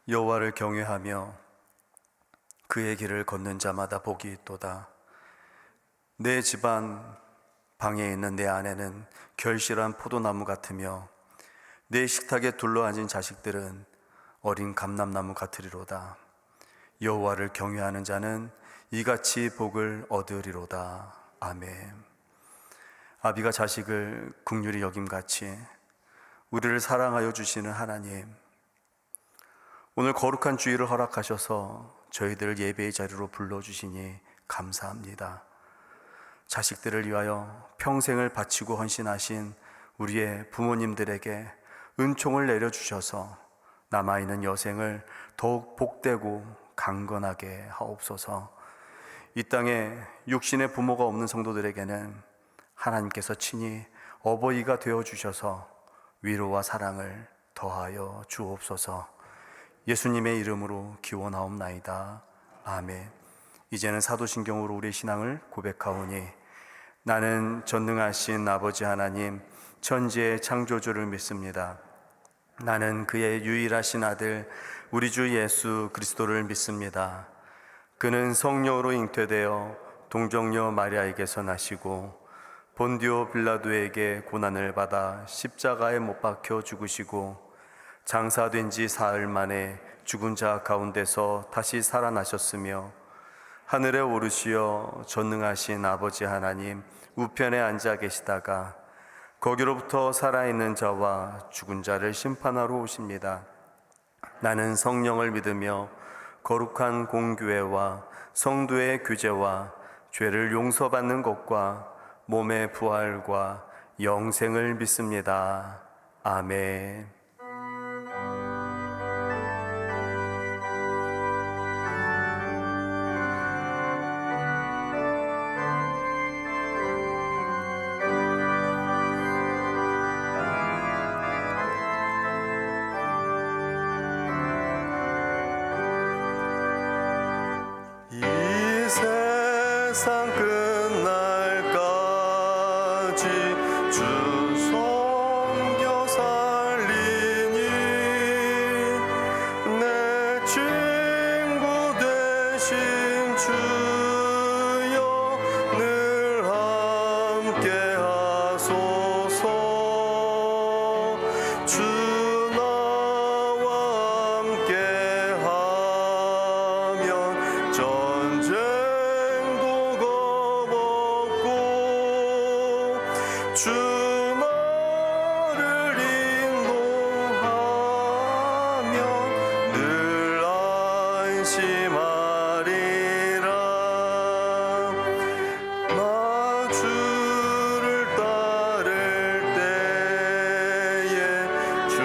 여호와를 경외하며 그의 길을 걷는 자마다 복이 있도다. 내 집안 방에 있는 내 아내는 결실한 포도나무 같으며 내 식탁에 둘러앉은 자식들은 어린 감람나무 같으리로다. 여호와를 경외하는 자는 이같이 복을 얻으리로다. 아멘. 아비가 자식을 긍휼히 여김같이 우리를 사랑하여 주시는 하나님, 오늘 거룩한 주일을 허락하셔서 저희들을 예배의 자리로 불러주시니 감사합니다. 자식들을 위하여 평생을 바치고 헌신하신 우리의 부모님들에게 은총을 내려주셔서 남아있는 여생을 더욱 복되고 강건하게 하옵소서. 이 땅에 육신의 부모가 없는 성도들에게는 하나님께서 친히 어버이가 되어주셔서 위로와 사랑을 더하여 주옵소서. 예수님의 이름으로 기원하옵나이다. 아멘. 이제는 사도신경으로 우리의 신앙을 고백하오니, 나는 전능하신 아버지 하나님 천지의 창조주를 믿습니다. 나는 그의 유일하신 아들 우리 주 예수 그리스도를 믿습니다. 그는 성령으로 잉태되어 동정녀 마리아에게서 나시고 본디오 빌라도에게 고난을 받아 십자가에 못 박혀 죽으시고 장사된 지 사흘 만에 죽은 자 가운데서 다시 살아나셨으며 하늘에 오르시어 전능하신 아버지 하나님 우편에 앉아 계시다가 거기로부터 살아있는 자와 죽은 자를 심판하러 오십니다. 나는 성령을 믿으며 거룩한 공교회와 성도의 교제와 죄를 용서받는 것과 몸의 부활과 영생을 믿습니다. 아멘. 세상 끝날까지 주 섬겨 살리니 내 친구 되신 주여 늘 함께 하소서. 주 나와 함께 하면 전쟁 주 나를 인도하면 늘 안심하리라. 나 주를 따를 때에 주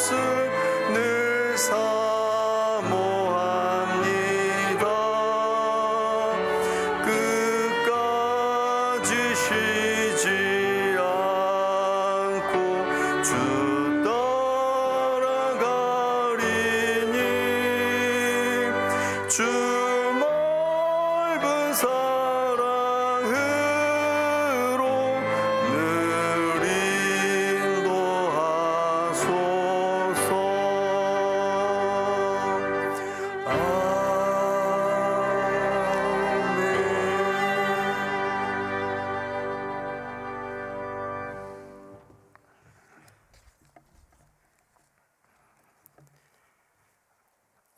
것을 늘 사모합니다. 끝까지 쉬지 않고 주 따라가리니 주 넓은 사랑으로 늘 인도하소서.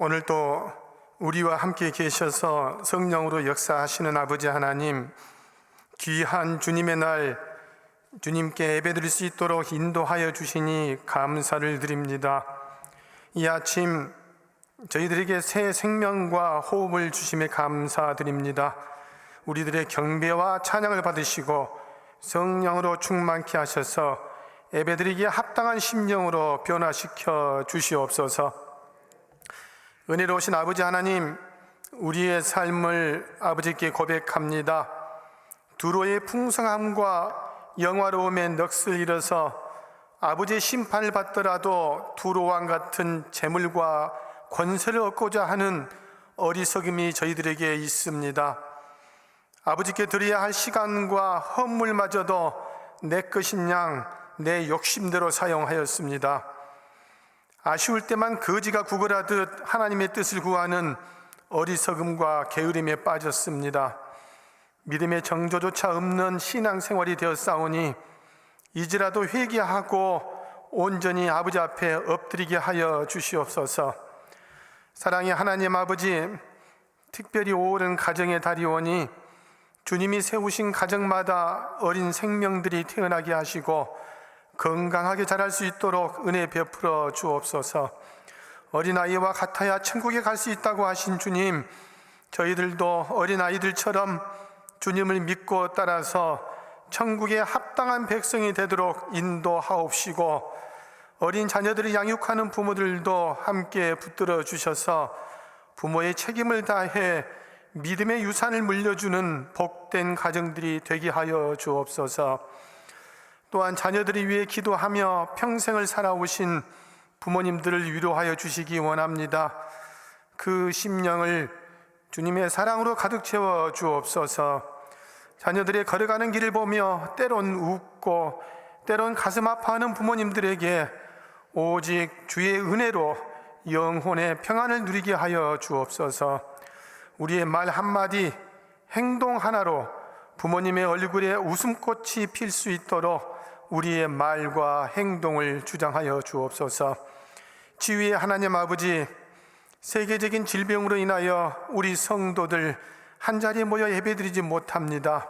오늘도 우리와 함께 계셔서 성령으로 역사하시는 아버지 하나님, 귀한 주님의 날 주님께 예배드릴 수 있도록 인도하여 주시니 감사를 드립니다. 이 아침 저희들에게 새 생명과 호흡을 주심에 감사드립니다. 우리들의 경배와 찬양을 받으시고 성령으로 충만케 하셔서 예배드리기에 합당한 심령으로 변화시켜 주시옵소서. 은혜로우신 아버지 하나님, 우리의 삶을 아버지께 고백합니다. 두로의 풍성함과 영화로움의 넋을 잃어서 아버지의 심판을 받더라도 두로왕 같은 재물과 권세를 얻고자 하는 어리석음이 저희들에게 있습니다. 아버지께 드려야 할 시간과 헌물마저도 내 것인 양 내 욕심대로 사용하였습니다. 아쉬울 때만 거지가 구걸하듯 하나님의 뜻을 구하는 어리석음과 게으름에 빠졌습니다. 믿음의 정조조차 없는 신앙생활이 되었사오니 이제라도 회개하고 온전히 아버지 앞에 엎드리게 하여 주시옵소서. 사랑의 하나님 아버지, 특별히 5월은 가정의 달이오니 주님이 세우신 가정마다 어린 생명들이 태어나게 하시고 건강하게 자랄 수 있도록 은혜 베풀어 주옵소서. 어린아이와 같아야 천국에 갈 수 있다고 하신 주님, 저희들도 어린아이들처럼 주님을 믿고 따라서 천국에 합당한 백성이 되도록 인도하옵시고, 어린 자녀들을 양육하는 부모들도 함께 붙들어 주셔서 부모의 책임을 다해 믿음의 유산을 물려주는 복된 가정들이 되게 하여 주옵소서. 또한 자녀들을 위해 기도하며 평생을 살아오신 부모님들을 위로하여 주시기 원합니다. 그 심령을 주님의 사랑으로 가득 채워 주옵소서. 자녀들의 걸어가는 길을 보며 때론 웃고 때론 가슴 아파하는 부모님들에게 오직 주의 은혜로 영혼의 평안을 누리게 하여 주옵소서. 우리의 말 한마디, 행동 하나로 부모님의 얼굴에 웃음꽃이 필 수 있도록 우리의 말과 행동을 주장하여 주옵소서. 지위의 하나님 아버지, 세계적인 질병으로 인하여 우리 성도들 한자리에 모여 예배드리지 못합니다.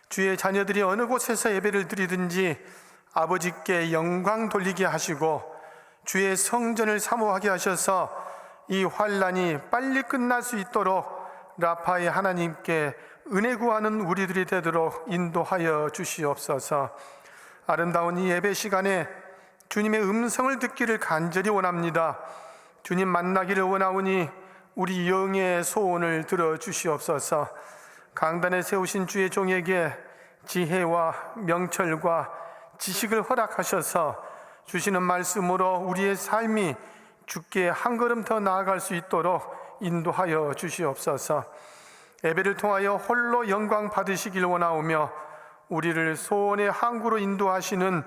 주의 자녀들이 어느 곳에서 예배를 드리든지 아버지께 영광 돌리게 하시고 주의 성전을 사모하게 하셔서 이 환난이 빨리 끝날 수 있도록 라파의 하나님께 은혜 구하는 우리들이 되도록 인도하여 주시옵소서. 아름다운 이 예배 시간에 주님의 음성을 듣기를 간절히 원합니다. 주님 만나기를 원하오니 우리 영의 소원을 들어주시옵소서. 강단에 세우신 주의 종에게 지혜와 명철과 지식을 허락하셔서 주시는 말씀으로 우리의 삶이 주께 한 걸음 더 나아갈 수 있도록 인도하여 주시옵소서. 예배를 통하여 홀로 영광 받으시길 원하오며 우리를 소원의 항구로 인도하시는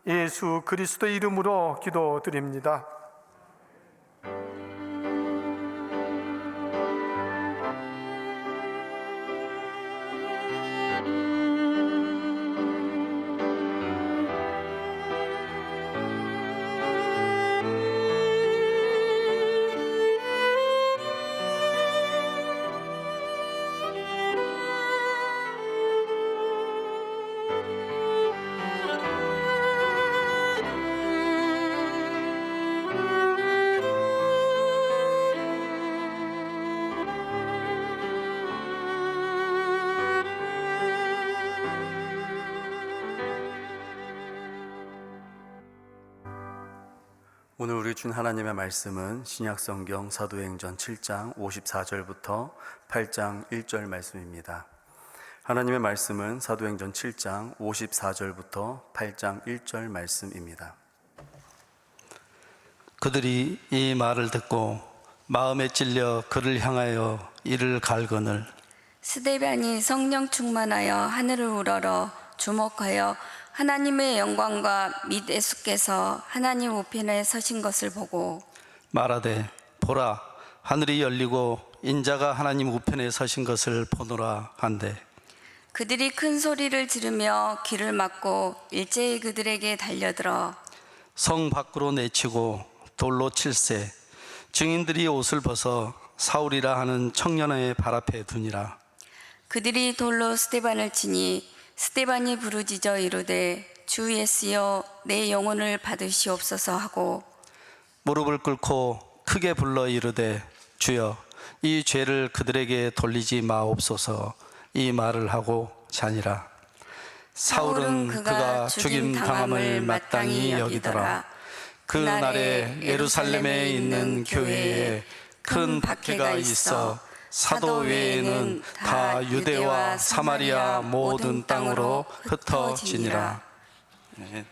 예수 그리스도의 이름으로 기도드립니다. 오늘 우리 준 하나님의 말씀은 신약성경 사도행전 7장 54절부터 8장 1절 말씀입니다. 하나님의 말씀은 사도행전 7장 54절부터 8장 1절 말씀입니다. 그들이 이 말을 듣고 마음에 찔려 그를 향하여 이를 갈거늘 스데반이 성령 충만하여 하늘을 우러러 주목하여 하나님의 영광과 및 예수께서 하나님 우편에 서신 것을 보고 말하되 보라 하늘이 열리고 인자가 하나님 우편에 서신 것을 보노라 한대 그들이 큰 소리를 지르며 귀를 막고 일제히 그들에게 달려들어 성 밖으로 내치고 돌로 칠세 증인들이 옷을 벗어 사울이라 하는 청년의 발 앞에 두니라. 그들이 돌로 스데반을 치니 스데반이 부르짖어 이르되 주 예수여 내 영혼을 받으시옵소서 하고 무릎을 꿇고 크게 불러 이르되 주여 이 죄를 그들에게 돌리지 마옵소서 이 말을 하고 자니라. 사울은 그가 죽임 당함을 마땅히 여기더라. 그 날에 예루살렘에 있는 교회에 큰 박해가 있어 사도 외에는 다 유대와 사마리아 모든 땅으로 흩어지니라. 네.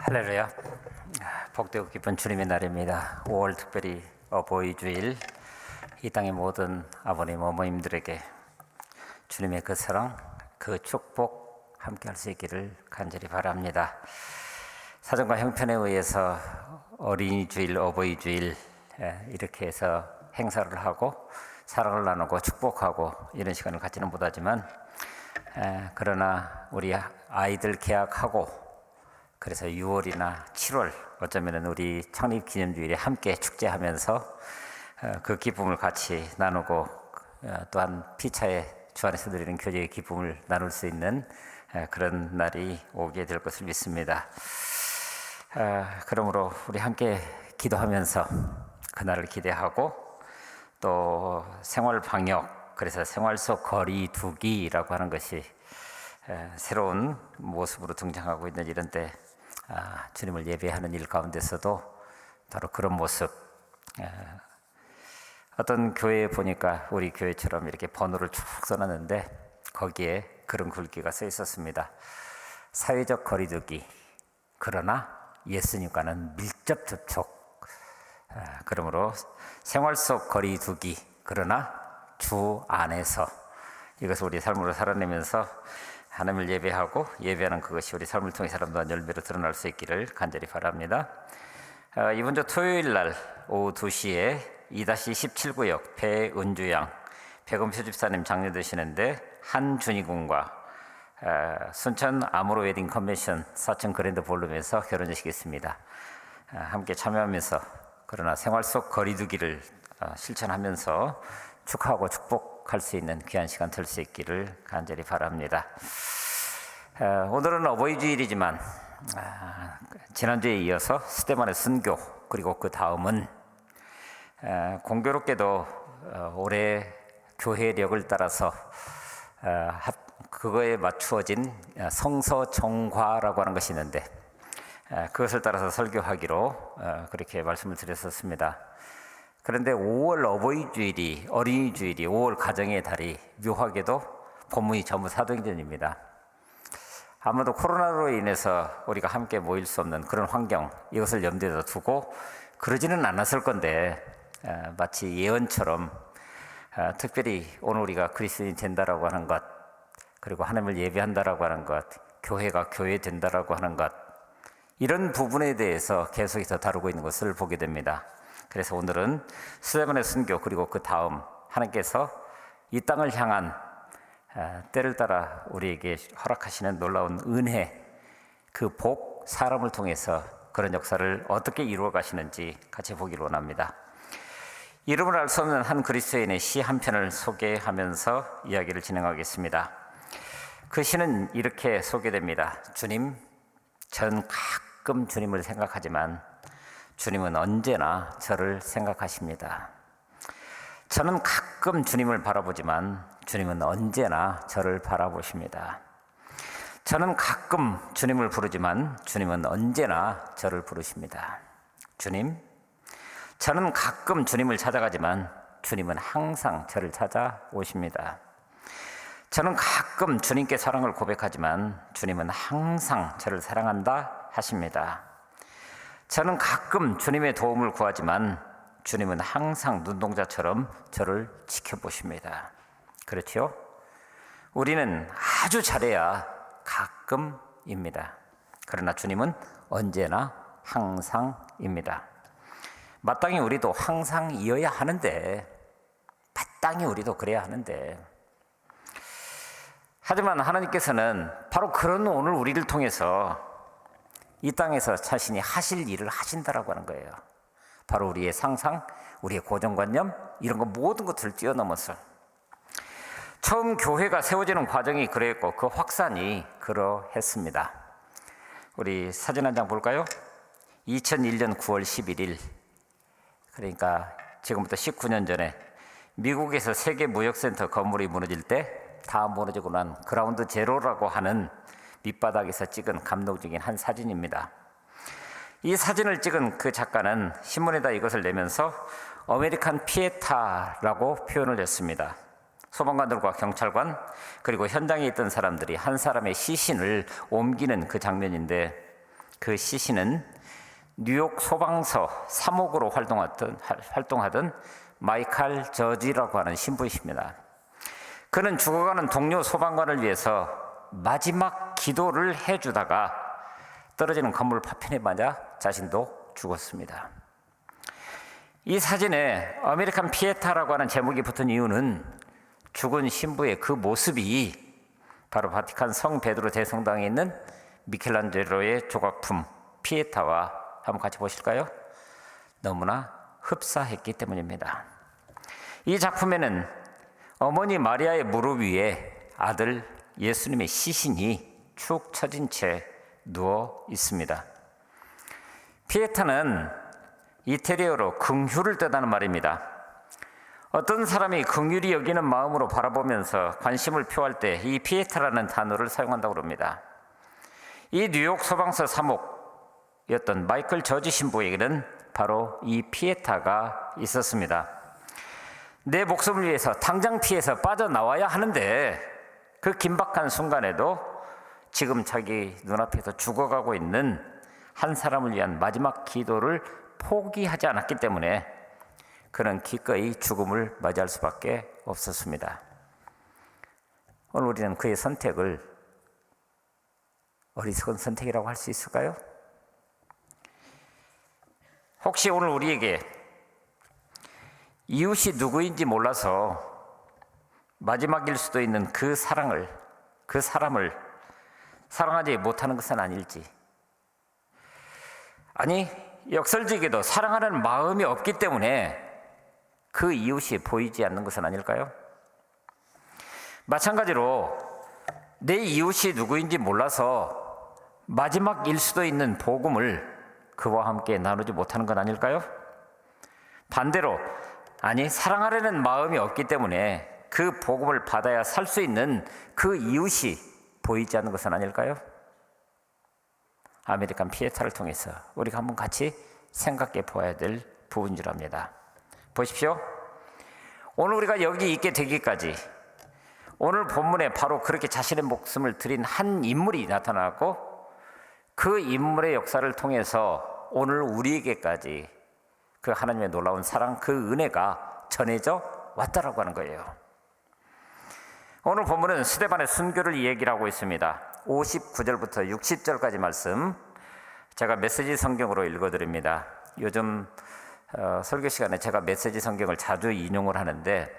할렐루야. 복되고 기쁜 주님의 날입니다. 5월 특별히 어버이 주일, 이 땅의 모든 아버님 어머님들에게 주님의 그 사랑, 그 축복 함께 할 수 있기를 간절히 바랍니다. 사정과 형편에 의해서 어린이 주일, 어버이 주일 이렇게 해서 행사를 하고 사랑을 나누고 축복하고 이런 시간을 갖지는 못하지만, 그러나 우리 아이들 개학하고 그래서 6월이나 7월 어쩌면 우리 창립 기념주일에 함께 축제하면서 그 기쁨을 같이 나누고 또한 피차에 주 안에서 드리는 교제의 기쁨을 나눌 수 있는 그런 날이 오게 될 것을 믿습니다. 그러므로 우리 함께 기도하면서 그날을 기대하고, 또 생활 방역, 그래서 생활 속 거리 두기라고 하는 것이 새로운 모습으로 등장하고 있는 이런 때 주님을 예배하는 일 가운데서도 바로 그런 모습, 어떤 교회에 보니까 우리 교회처럼 이렇게 번호를 쭉 써놨는데 거기에 그런 글귀가 써 있었습니다. 사회적 거리두기, 그러나 예수님과는 밀접 접촉. 그러므로 생활 속 거리두기, 그러나 주 안에서, 이것을 우리 삶으로 살아내면서 하나님을 예배하고 예배하는 그것이 우리 삶을 통해 사람들한 열매로 드러날 수 있기를 간절히 바랍니다. 이번 주 토요일 날 오후 2시에 2-17구역 배은주양 백은표 집사님 장례 되시는데, 한준희 군과 순천 아모르 웨딩 컨벤션 4층 그랜드 볼룸에서 결혼식이 있습니다. 함께 참여하면서, 그러나 생활 속 거리두기를 실천하면서 축하하고 축복할 수 있는 귀한 시간 될 수 있기를 간절히 바랍니다. 오늘은 어버이 주일이지만 지난주에 이어서 스데반의 순교, 그리고 그 다음은 공교롭게도 올해 교회력을 따라서 그거에 맞추어진 성서 정과라고 하는 것이 있는데, 그것을 따라서 설교하기로 그렇게 말씀을 드렸었습니다. 그런데 5월 어버이 주일이, 어린이 주일이 5월 가정의 달이 묘하게도 본문이 전부 사도행전입니다. 아무도 코로나로 인해서 우리가 함께 모일 수 없는 그런 환경, 이것을 염두에 두고 그러지는 않았을 건데, 마치 예언처럼 특별히 오늘 우리가 그리스도인이 된다라고 하는 것, 그리고 하나님을 예배한다라고 하는 것, 교회가 교회 된다라고 하는 것, 이런 부분에 대해서 계속해서 다루고 있는 것을 보게 됩니다. 그래서 오늘은 스데반의 순교, 그리고 그 다음 하나님께서 이 땅을 향한 때를 따라 우리에게 허락하시는 놀라운 은혜, 그 복, 사람을 통해서 그런 역사를 어떻게 이루어 가시는지 같이 보기를 원합니다. 이름을 알 수 없는 한 그리스도인의 시 한 편을 소개하면서 이야기를 진행하겠습니다. 그 시는 이렇게 소개됩니다. 주님, 전 가끔 주님을 생각하지만 주님은 언제나 저를 생각하십니다. 저는 가끔 주님을 바라보지만 주님은 언제나 저를 바라보십니다. 저는 가끔 주님을 부르지만 주님은 언제나 저를 부르십니다. 주님, 저는 가끔 주님을 찾아가지만 주님은 항상 저를 찾아오십니다. 저는 가끔 주님께 사랑을 고백하지만 주님은 항상 저를 사랑한다 하십니다. 저는 가끔 주님의 도움을 구하지만 주님은 항상 눈동자처럼 저를 지켜보십니다. 그렇지요? 우리는 아주 잘해야 가끔입니다. 그러나 주님은 언제나 항상입니다. 마땅히 우리도 항상이어야 하는데, 마땅히 우리도 그래야 하는데, 하지만 하나님께서는 바로 그런 오늘 우리를 통해서 이 땅에서 자신이 하실 일을 하신다라고 하는 거예요. 바로 우리의 상상, 우리의 고정관념, 이런 거 모든 것들을 뛰어넘어서 처음 교회가 세워지는 과정이 그랬고 그 확산이 그러했습니다. 우리 사진 한 장 볼까요? 2001년 9월 11일, 그러니까 지금부터 19년 전에 미국에서 세계무역센터 건물이 무너질 때 다 무너지고 난 그라운드 제로라고 하는 밑바닥에서 찍은 감동적인 한 사진입니다. 이 사진을 찍은 그 작가는 신문에다 이것을 내면서 아메리칸 피에타라고 표현을 했습니다. 소방관들과 경찰관, 그리고 현장에 있던 사람들이 한 사람의 시신을 옮기는 그 장면인데, 그 시신은 뉴욕 소방서 3호구로 활동하던 마이클 저지라고 하는 신부이십니다. 그는 죽어가는 동료 소방관을 위해서 마지막 기도를 해주다가 떨어지는 건물 파편에 맞아 자신도 죽었습니다. 이 사진에 아메리칸 피에타라고 하는 제목이 붙은 이유는 죽은 신부의 그 모습이 바로 바티칸 성 베드로 대성당에 있는 미켈란젤로의 조각품 피에타와 한번 같이 보실까요? 너무나 흡사했기 때문입니다. 이 작품에는 어머니 마리아의 무릎 위에 아들 예수님의 시신이 축 처진 채 누워 있습니다. 피에타는 이태리어로 긍휼을 뜻하는 말입니다. 어떤 사람이 긍휼히 여기는 마음으로 바라보면서 관심을 표할 때 이 피에타라는 단어를 사용한다고 합니다. 이 뉴욕 소방서 3호였던 마이클 저지 신부에게는 바로 이 피에타가 있었습니다. 내 목숨을 위해서 당장 피해서 빠져나와야 하는데 그 긴박한 순간에도 지금 자기 눈앞에서 죽어가고 있는 한 사람을 위한 마지막 기도를 포기하지 않았기 때문에 그는 기꺼이 죽음을 맞이할 수밖에 없었습니다. 오늘 우리는 그의 선택을 어리석은 선택이라고 할 수 있을까요? 혹시 오늘 우리에게 이웃이 누구인지 몰라서 마지막일 수도 있는 그 사람을 사랑하지 못하는 것은 아닐지, 아니 역설적이게도 사랑하는 마음이 없기 때문에 그 이웃이 보이지 않는 것은 아닐까요? 마찬가지로 내 이웃이 누구인지 몰라서 마지막일 수도 있는 복음을 그와 함께 나누지 못하는 건 아닐까요? 반대로 아니 사랑하려는 마음이 없기 때문에 그 복음을 받아야 살 수 있는 그 이웃이 보이지 않는 것은 아닐까요? 아메리칸 피에타를 통해서 우리가 한번 같이 생각해 보아야 될 부분인 줄 압니다. 보십시오. 오늘 우리가 여기 있게 되기까지 오늘 본문에 바로 그렇게 자신의 목숨을 드린 한 인물이 나타나고 그 인물의 역사를 통해서 오늘 우리에게까지 그 하나님의 놀라운 사랑, 그 은혜가 전해져 왔다라고 하는 거예요. 오늘 본문은 스데반의 순교를 이야기하고 있습니다. 59절부터 60절까지 말씀 제가 메시지 성경으로 읽어드립니다. 요즘 설교 시간에 제가 메시지 성경을 자주 인용을 하는데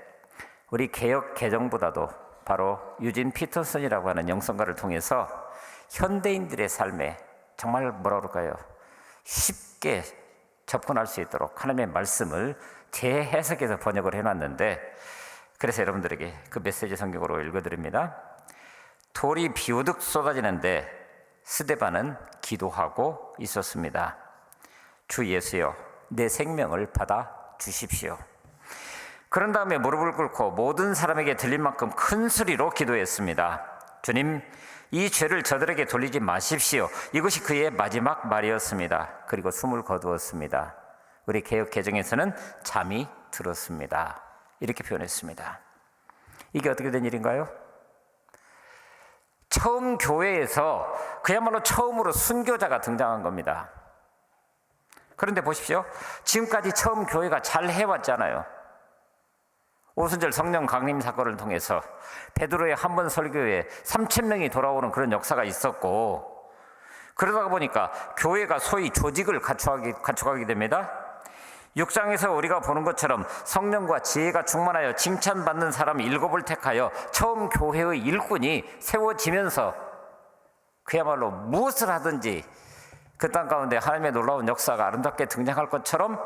우리 개역 개정보다도 바로 유진 피터슨이라고 하는 영성가를 통해서 현대인들의 삶에 정말 뭐라 그럴까요? 쉽게 접근할 수 있도록 하나님의 말씀을 재해석해서 번역을 해놨는데, 그래서 여러분들에게 그 메시지 성경으로 읽어드립니다. 돌이 비오듯 쏟아지는데 스데반은 기도하고 있었습니다. 주 예수여, 내 생명을 받아 주십시오. 그런 다음에 무릎을 꿇고 모든 사람에게 들릴 만큼 큰 소리로 기도했습니다. 주님, 이 죄를 저들에게 돌리지 마십시오. 이것이 그의 마지막 말이었습니다. 그리고 숨을 거두었습니다. 우리 개역 개정에서는 잠이 들었습니다. 이렇게 표현했습니다. 이게 어떻게 된 일인가요? 처음 교회에서 그야말로 처음으로 순교자가 등장한 겁니다. 그런데 보십시오. 지금까지 처음 교회가 잘 해왔잖아요. 오순절 성령 강림 사건을 통해서 베드로의 한 번 설교에 3,000명이 돌아오는 그런 역사가 있었고, 그러다 보니까 교회가 소위 조직을 갖춰가게 됩니다. 6장에서 우리가 보는 것처럼 성령과 지혜가 충만하여 칭찬받는 사람 7을 택하여 처음 교회의 일꾼이 세워지면서 그야말로 무엇을 하든지 그 땅 가운데 하나님의 놀라운 역사가 아름답게 등장할 것처럼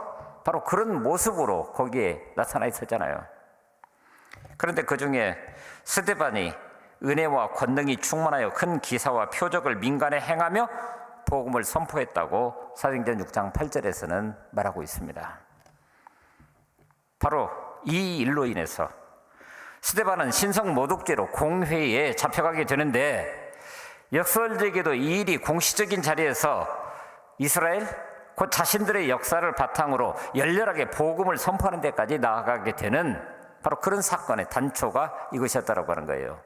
바로 그런 모습으로 거기에 나타나 있었잖아요. 그런데 그 중에 스데반이 은혜와 권능이 충만하여 큰 기사와 표적을 민간에 행하며 복음을 선포했다고 사도행전 6장 8절에서는 말하고 있습니다. 바로 이 일로 인해서 스데반은 신성 모독죄로 공회에 잡혀가게 되는데, 역설적에도 이 일이 공식적인 자리에서 이스라엘 곧 자신들의 역사를 바탕으로 열렬하게 복음을 선포하는 데까지 나아가게 되는 바로 그런 사건의 단초가 이것이었다라고 하는 거예요.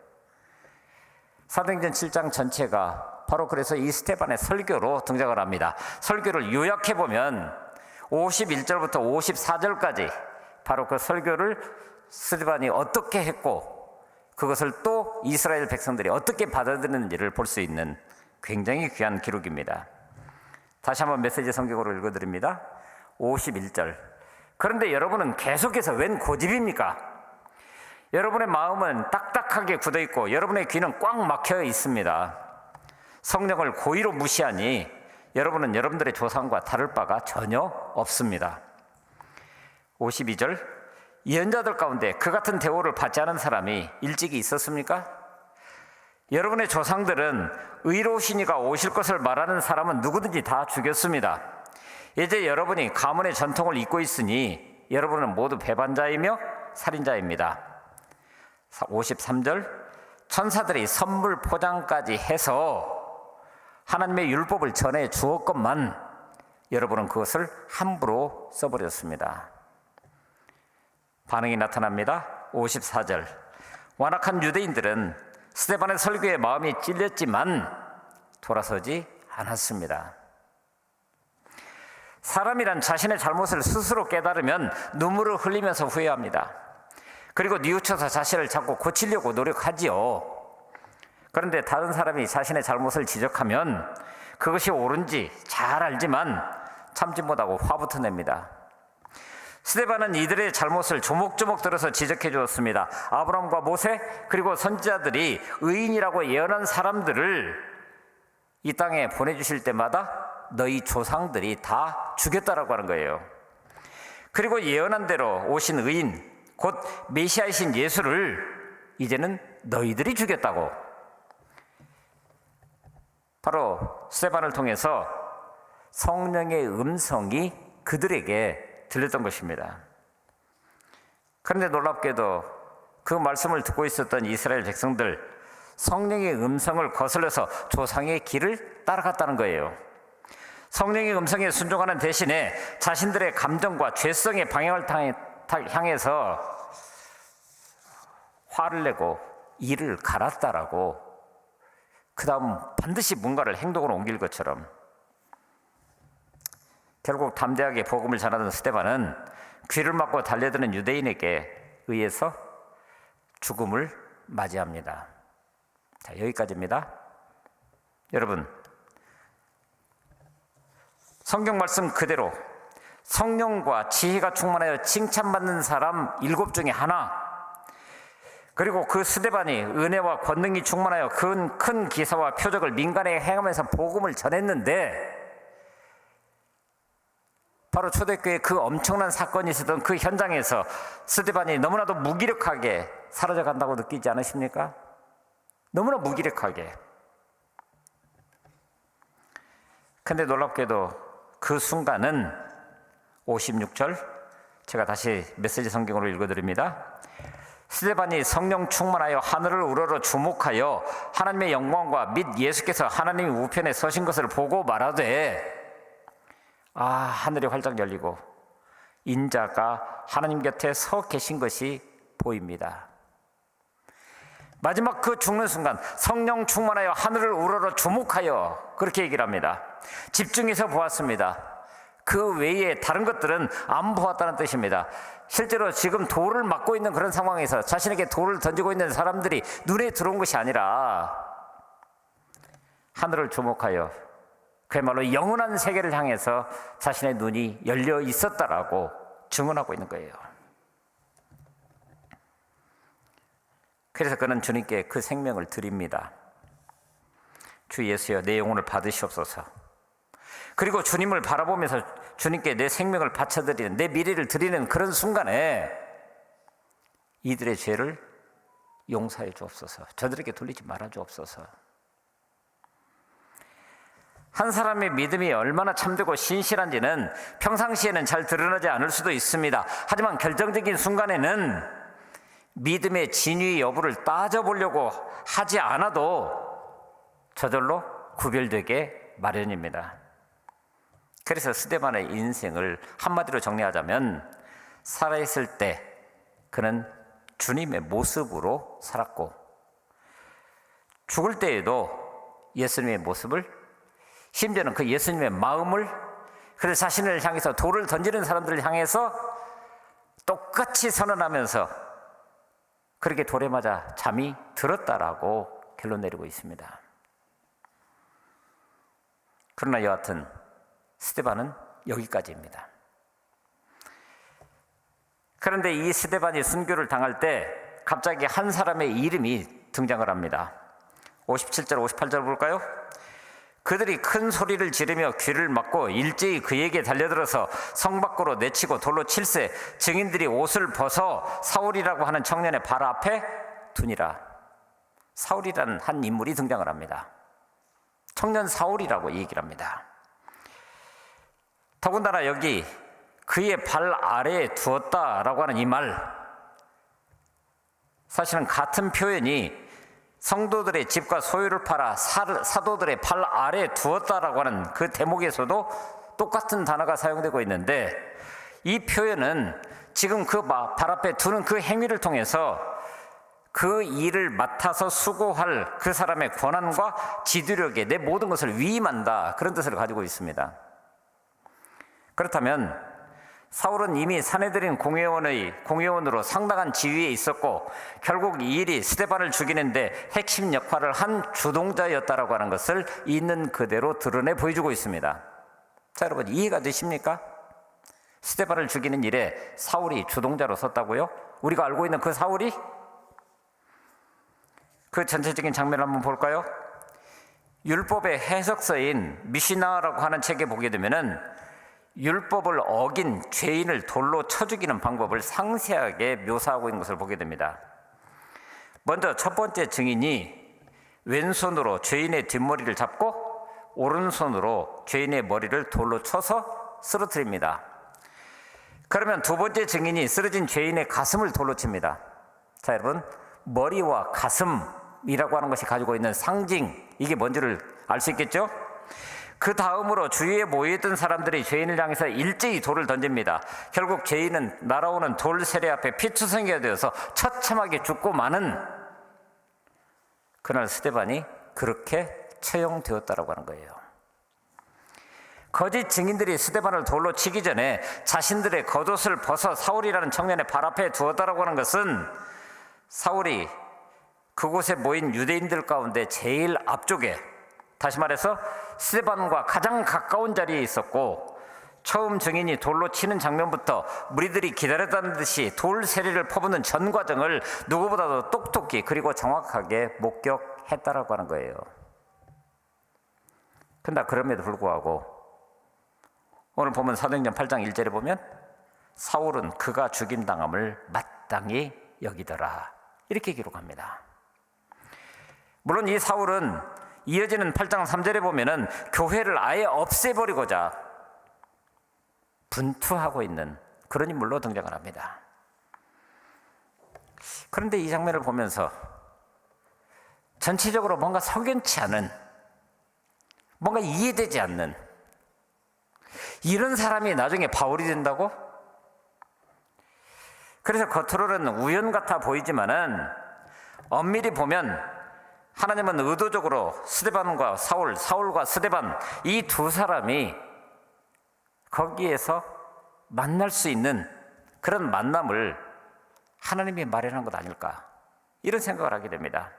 사도행전 7장 전체가 바로 그래서 이 스데반의 설교로 등장을 합니다. 설교를 요약해 보면 51절부터 54절까지 바로 그 설교를 스데반이 어떻게 했고 그것을 또 이스라엘 백성들이 어떻게 받아들였는지를 볼 수 있는 굉장히 귀한 기록입니다. 다시 한번 메시지 성경으로 읽어드립니다. 51절. 그런데 여러분은 계속해서 웬 고집입니까? 여러분의 마음은 딱딱하게 굳어있고 여러분의 귀는 꽉 막혀 있습니다. 성령을 고의로 무시하니 여러분은 여러분들의 조상과 다를 바가 전혀 없습니다. 52절. 예언자들 가운데 그 같은 대우를 받지 않은 사람이 일찍이 있었습니까? 여러분의 조상들은 의로우신 이가 오실 것을 말하는 사람은 누구든지 다 죽였습니다. 이제 여러분이 가문의 전통을 잇고 있으니 여러분은 모두 배반자이며 살인자입니다. 53절. 천사들이 선물 포장까지 해서 하나님의 율법을 전해 주었건만 여러분은 그것을 함부로 써버렸습니다. 반응이 나타납니다. 54절. 완악한 유대인들은 스데반의 설교에 마음이 찔렸지만 돌아서지 않았습니다. 사람이란 자신의 잘못을 스스로 깨달으면 눈물을 흘리면서 후회합니다. 그리고 뉘우쳐서 자신을 자꾸 고치려고 노력하지요. 그런데 다른 사람이 자신의 잘못을 지적하면 그것이 옳은지 잘 알지만 참지 못하고 화부터 냅니다. 스데반은 이들의 잘못을 조목조목 들어서 지적해 주었습니다. 아브라함과 모세 그리고 선지자들이 의인이라고 예언한 사람들을 이 땅에 보내주실 때마다 너희 조상들이 다 죽였다라고 하는 거예요. 그리고 예언한 대로 오신 의인 곧 메시아이신 예수를 이제는 너희들이 죽였다고. 바로 스데반을 통해서 성령의 음성이 그들에게 들렸던 것입니다. 그런데 놀랍게도 그 말씀을 듣고 있었던 이스라엘 백성들, 성령의 음성을 거슬러서 조상의 길을 따라갔다는 거예요. 성령의 음성에 순종하는 대신에 자신들의 감정과 죄성의 방향을 향해서 화를 내고 이를 갈았다라고, 그 다음 반드시 뭔가를 행동으로 옮길 것처럼. 결국 담대하게 복음을 전하던 스데반은 귀를 막고 달려드는 유대인에게 의해서 죽음을 맞이합니다. 자, 여기까지입니다. 여러분, 성경 말씀 그대로 성령과 지혜가 충만하여 칭찬받는 사람 7 중에 하나, 그리고 그 스데반이 은혜와 권능이 충만하여 큰 기사와 표적을 민간에 행하면서 복음을 전했는데, 바로 초대교회 그 엄청난 사건이 있었던 그 현장에서 스데반이 너무나도 무기력하게 사라져 간다고 느끼지 않으십니까? 너무나 무기력하게. 근데 놀랍게도 그 순간은 56절, 제가 다시 메시지 성경으로 읽어드립니다. 스데반이 성령 충만하여 하늘을 우러러 주목하여 하나님의 영광과 및 예수께서 하나님의 우편에 서신 것을 보고 말하되, 하늘이 활짝 열리고 인자가 하나님 곁에 서 계신 것이 보입니다. 마지막 그 죽는 순간 성령 충만하여 하늘을 우러러 주목하여, 그렇게 얘기를 합니다. 집중해서 보았습니다. 그 외에 다른 것들은 안 보았다는 뜻입니다. 실제로 지금 돌을 맞고 있는 그런 상황에서 자신에게 돌을 던지고 있는 사람들이 눈에 들어온 것이 아니라 하늘을 주목하여 그야말로 영원한 세계를 향해서 자신의 눈이 열려 있었다라고 증언하고 있는 거예요. 그래서 그는 주님께 그 생명을 드립니다. 주 예수여, 내 영혼을 받으시옵소서. 그리고 주님을 바라보면서 주님께 내 생명을 바쳐드리는, 내 미래를 드리는 그런 순간에 이들의 죄를 용서해 주옵소서. 저들에게 돌리지 말아 주옵소서. 한 사람의 믿음이 얼마나 참되고 신실한지는 평상시에는 잘 드러나지 않을 수도 있습니다. 하지만 결정적인 순간에는 믿음의 진위 여부를 따져보려고 하지 않아도 저절로 구별되게 마련입니다. 그래서 스데반의 인생을 한마디로 정리하자면, 살아있을 때 그는 주님의 모습으로 살았고, 죽을 때에도 예수님의 모습을, 심지어는 그 예수님의 마음을, 그래서 자신을 향해서 돌을 던지는 사람들을 향해서 똑같이 선언하면서 그렇게 돌에 맞아 잠이 들었다라고 결론 내리고 있습니다. 그러나 여하튼 스데반은 여기까지입니다. 그런데 이 스데반이 순교를 당할 때 갑자기 한 사람의 이름이 등장을 합니다. 57절 58절 볼까요? 그들이 큰 소리를 지르며 귀를 막고 일제히 그에게 달려들어서 성 밖으로 내치고 돌로 칠세 증인들이 옷을 벗어 사울이라고 하는 청년의 발 앞에 두니라. 사울이라는 한 인물이 등장을 합니다. 청년 사울이라고 얘기를 합니다. 더군다나 여기 그의 발 아래에 두었다라고 하는 이 말, 사실은 같은 표현이 성도들의 집과 소유를 팔아 사도들의 발 아래에 두었다라고 하는 그 대목에서도 똑같은 단어가 사용되고 있는데, 이 표현은 지금 그 발 앞에 두는 그 행위를 통해서 그 일을 맡아서 수고할 그 사람의 권한과 지도력에 내 모든 것을 위임한다, 그런 뜻을 가지고 있습니다. 그렇다면 사울은 이미 사내들인 공회원으로 상당한 지위에 있었고 결국 이 일이 스데반을 죽이는데 핵심 역할을 한 주동자였다라고 하는 것을 있는 그대로 드러내 보여주고 있습니다. 자, 여러분 이해가 되십니까? 스데반을 죽이는 일에 사울이 주동자로 섰다고요? 우리가 알고 있는 그 사울이? 그 전체적인 장면을 한번 볼까요? 율법의 해석서인 미시나라고 하는 책에 보게 되면은 율법을 어긴 죄인을 돌로 쳐 죽이는 방법을 상세하게 묘사하고 있는 것을 보게 됩니다. 먼저 첫 번째 증인이 왼손으로 죄인의 뒷머리를 잡고 오른손으로 죄인의 머리를 돌로 쳐서 쓰러뜨립니다. 그러면 두 번째 증인이 쓰러진 죄인의 가슴을 돌로 칩니다. 자, 여러분, 머리와 가슴이라고 하는 것이 가지고 있는 상징, 이게 뭔지를 알 수 있겠죠? 그 다음으로 주위에 모여있던 사람들이 죄인을 향해서 일제히 돌을 던집니다. 결국 죄인은 날아오는 돌 세례 앞에 피투성이가 되어서 처참하게 죽고 마는, 그날 스데반이 그렇게 처형되었다라고 하는 거예요. 거짓 증인들이 스데반을 돌로 치기 전에 자신들의 겉옷을 벗어 사울이라는 청년의 발 앞에 두었다라고 하는 것은 사울이 그곳에 모인 유대인들 가운데 제일 앞쪽에, 다시 말해서 스데반과 가장 가까운 자리에 있었고 처음 증인이 돌로 치는 장면부터 무리들이 기다렸다는 듯이 돌 세례를 퍼붓는 전 과정을 누구보다도 똑똑히 그리고 정확하게 목격했다라고 하는 거예요. 근데 그럼에도 불구하고 오늘 보면 사도행전 8장 1절에 보면 사울은 그가 죽임당함을 마땅히 여기더라, 이렇게 기록합니다. 물론 이 사울은 이어지는 8장 3절에 보면은 교회를 아예 없애버리고자 분투하고 있는 그런 인물로 등장을 합니다. 그런데 이 장면을 보면서 전체적으로 뭔가 석연치 않은, 뭔가 이해되지 않는, 이런 사람이 나중에 바울이 된다고? 그래서 겉으로는 우연 같아 보이지만은 엄밀히 보면 하나님은 의도적으로 스데반과 사울과 스데반, 이 두 사람이 거기에서 만날 수 있는 그런 만남을 하나님이 마련한 것 아닐까, 이런 생각을 하게 됩니다.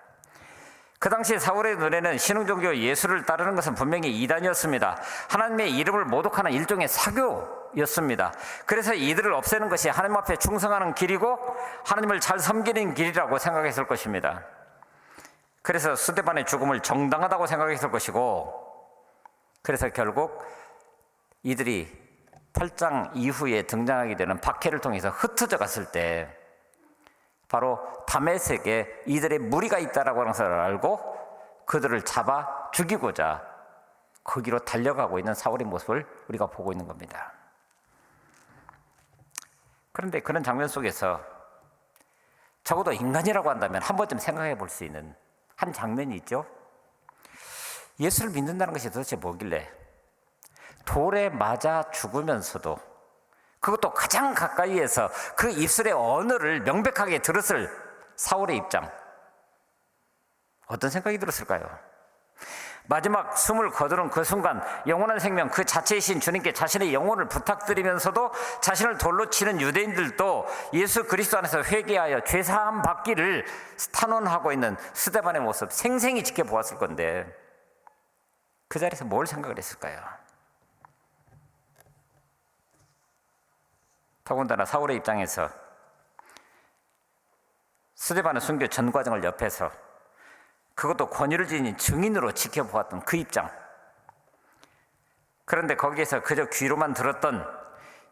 그 당시 사울의 눈에는 신흥종교 예수를 따르는 것은 분명히 이단이었습니다. 하나님의 이름을 모독하는 일종의 사교였습니다. 그래서 이들을 없애는 것이 하나님 앞에 충성하는 길이고 하나님을 잘 섬기는 길이라고 생각했을 것입니다. 그래서 스데반의 죽음을 정당하다고 생각했을 것이고, 그래서 결국 이들이 8장 이후에 등장하게 되는 박해를 통해서 흩어져 갔을 때 바로 다메섹에 이들의 무리가 있다라고 하는 것을 알고 그들을 잡아 죽이고자 거기로 달려가고 있는 사울의 모습을 우리가 보고 있는 겁니다. 그런데 그런 장면 속에서 적어도 인간이라고 한다면 한 번쯤 생각해 볼 수 있는 한 장면이 있죠. 예수를 믿는다는 것이 도대체 뭐길래 돌에 맞아 죽으면서도, 그것도 가장 가까이에서 그 입술의 언어를 명백하게 들었을 사울의 입장, 어떤 생각이 들었을까요? 마지막 숨을 거두는 그 순간 영원한 생명 그 자체이신 주님께 자신의 영혼을 부탁드리면서도 자신을 돌로 치는 유대인들도 예수 그리스도 안에서 회개하여 죄사함 받기를 탄원하고 있는 스데반의 모습 생생히 지켜보았을 건데 그 자리에서 뭘 생각을 했을까요? 더군다나 사울의 입장에서 스데반의 순교 전 과정을 옆에서 그것도 권위를 지닌 증인으로 지켜보았던 그 입장. 그런데 거기에서 그저 귀로만 들었던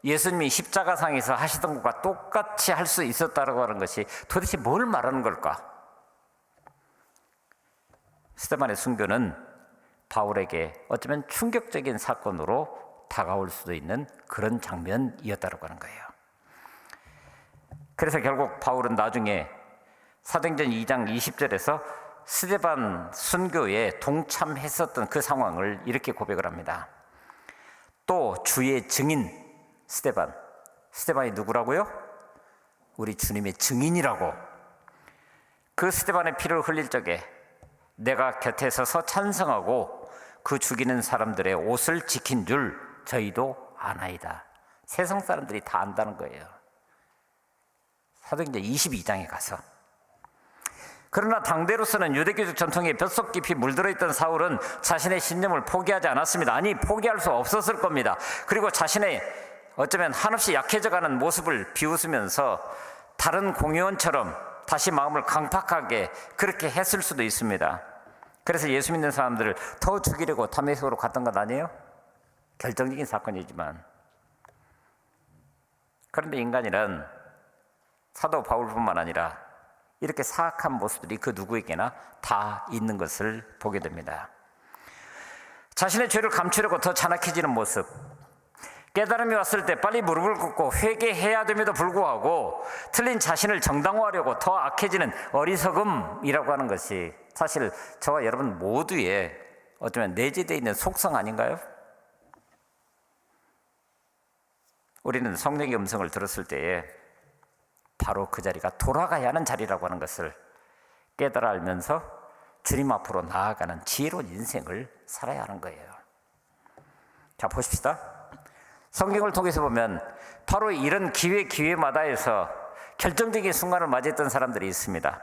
예수님이 십자가상에서 하시던 것과 똑같이 할 수 있었다고 하는 것이 도대체 뭘 말하는 걸까? 스데반의 순교는 바울에게 어쩌면 충격적인 사건으로 다가올 수도 있는 그런 장면이었다고 하는 거예요. 그래서 결국 바울은 나중에 사도행전 2장 20절에서 스데반 순교에 동참했었던 그 상황을 이렇게 고백을 합니다. 또 주의 증인 스데반이 누구라고요? 우리 주님의 증인이라고. 그 스데반의 피를 흘릴 적에 내가 곁에 서서 찬성하고 그 죽이는 사람들의 옷을 지킨 줄 저희도 아나이다. 세상 사람들이 다 안다는 거예요. 사도행전 22장에 가서. 그러나 당대로서는 유대교적 전통에 뼛속 깊이 물들어 있던 사울은 자신의 신념을 포기하지 않았습니다. 아니, 포기할 수 없었을 겁니다. 그리고 자신의 어쩌면 한없이 약해져가는 모습을 비웃으면서 다른 공회원처럼 다시 마음을 강팍하게 그렇게 했을 수도 있습니다. 그래서 예수 믿는 사람들을 더 죽이려고 다메섹으로 갔던 것 아니에요? 결정적인 사건이지만. 그런데 인간이란 사도 바울뿐만 아니라 이렇게 사악한 모습들이 그 누구에게나 다 있는 것을 보게 됩니다. 자신의 죄를 감추려고 더 잔악해지는 모습, 깨달음이 왔을 때 빨리 무릎을 꿇고 회개해야 됨에도 불구하고 틀린 자신을 정당화하려고 더 악해지는 어리석음이라고 하는 것이 사실 저와 여러분 모두의 어쩌면 내재되어 있는 속성 아닌가요? 우리는 성령의 음성을 들었을 때에 바로 그 자리가 돌아가야 하는 자리라고 하는 것을 깨달아 알면서 주님 앞으로 나아가는 지혜로운 인생을 살아야 하는 거예요. 자, 보십시다. 성경을 통해서 보면 바로 이런 기회마다에서 결정적인 순간을 맞이했던 사람들이 있습니다.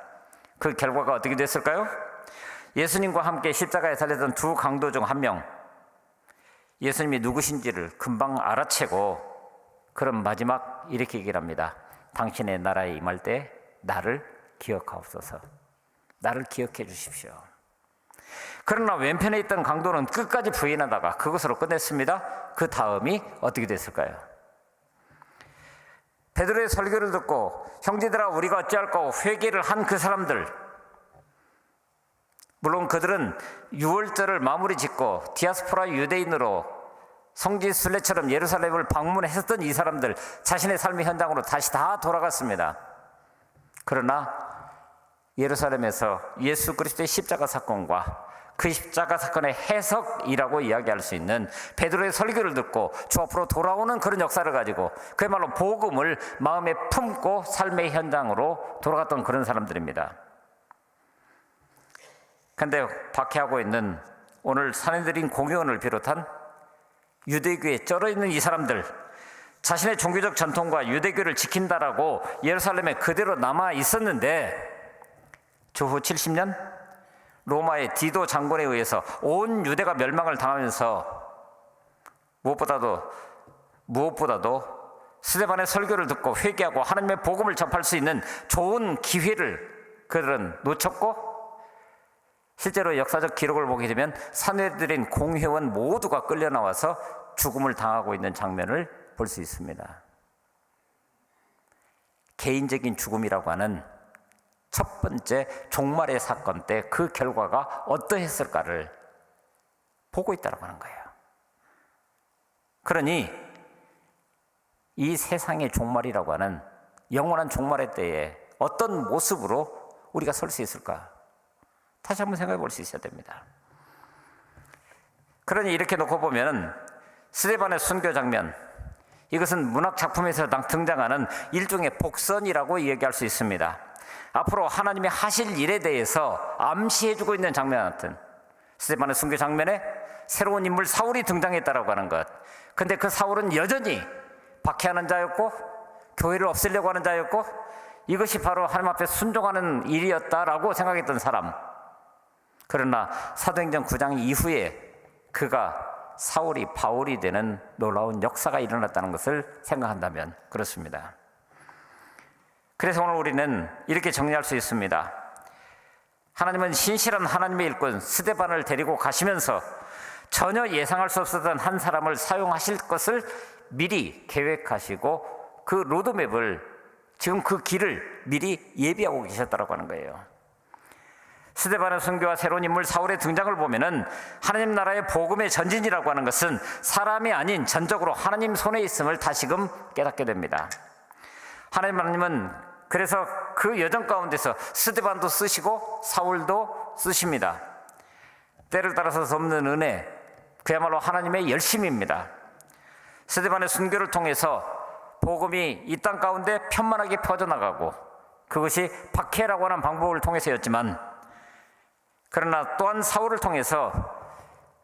그 결과가 어떻게 됐을까요? 예수님과 함께 십자가에 달렸던 두 강도 중 한 명, 예수님이 누구신지를 금방 알아채고 그런 마지막 이렇게 얘기를 합니다. 당신의 나라에 임할 때 나를 기억하옵소서. 나를 기억해 주십시오. 그러나 왼편에 있던 강도는 끝까지 부인하다가 그것으로 끝냈습니다. 그 다음이 어떻게 됐을까요? 베드로의 설교를 듣고 형제들아 우리가 어찌할까 회개를 한 그 사람들, 물론 그들은 유월절을 마무리 짓고 디아스포라 유대인으로 성지 순례처럼 예루살렘을 방문했었던 이 사람들, 자신의 삶의 현장으로 다시 다 돌아갔습니다. 그러나 예루살렘에서 예수 그리스도의 십자가 사건과 그 십자가 사건의 해석이라고 이야기할 수 있는 베드로의 설교를 듣고 주 앞으로 돌아오는 그런 역사를 가지고 그야말로 복음을 마음에 품고 삶의 현장으로 돌아갔던 그런 사람들입니다. 그런데 박해하고 있는 오늘 산헤드린 공회원을 비롯한 유대교에 쩔어있는 이 사람들, 자신의 종교적 전통과 유대교를 지킨다라고 예루살렘에 그대로 남아 있었는데 주후 70년 로마의 디도 장군에 의해서 온 유대가 멸망을 당하면서 무엇보다도 스데반의 설교를 듣고 회개하고 하나님의 복음을 접할 수 있는 좋은 기회를 그들은 놓쳤고, 실제로 역사적 기록을 보게 되면 산헤드린 공회원 모두가 끌려 나와서 죽음을 당하고 있는 장면을 볼 수 있습니다. 개인적인 죽음이라고 하는 첫 번째 종말의 사건 때 그 결과가 어떠했을까를 보고 있다고 하는 거예요. 그러니 이 세상의 종말이라고 하는 영원한 종말의 때에 어떤 모습으로 우리가 설 수 있을까? 다시 한번 생각해 볼 수 있어야 됩니다. 그러니 이렇게 놓고 보면 스데반의 순교 장면, 이것은 문학 작품에서 등장하는 일종의 복선이라고 이야기할 수 있습니다. 앞으로 하나님이 하실 일에 대해서 암시해주고 있는 장면 같은, 스데반의 순교 장면에 새로운 인물 사울이 등장했다라고 하는 것. 근데 그 사울은 여전히 박해하는 자였고 교회를 없애려고 하는 자였고 이것이 바로 하나님 앞에 순종하는 일이었다라고 생각했던 사람. 그러나 사도행전 9장 이후에 그가 사울이 바울이 되는 놀라운 역사가 일어났다는 것을 생각한다면 그렇습니다. 그래서 오늘 우리는 이렇게 정리할 수 있습니다. 하나님은 신실한 하나님의 일꾼 스데반을 데리고 가시면서 전혀 예상할 수 없었던 한 사람을 사용하실 것을 미리 계획하시고 그 로드맵을, 지금 그 길을 미리 예비하고 계셨다고 하는 거예요. 스데반의 순교와 새로운 인물 사울의 등장을 보면은 하나님 나라의 복음의 전진이라고 하는 것은 사람이 아닌 전적으로 하나님 손에 있음을 다시금 깨닫게 됩니다. 하나님은 그래서 그 여정 가운데서 스데반도 쓰시고 사울도 쓰십니다. 때를 따라서 덮는 은혜, 그야말로 하나님의 열심입니다. 스데반의 순교를 통해서 복음이 이 땅 가운데 편만하게 퍼져나가고 그것이 박해라고 하는 방법을 통해서였지만, 그러나 또한 사울을 통해서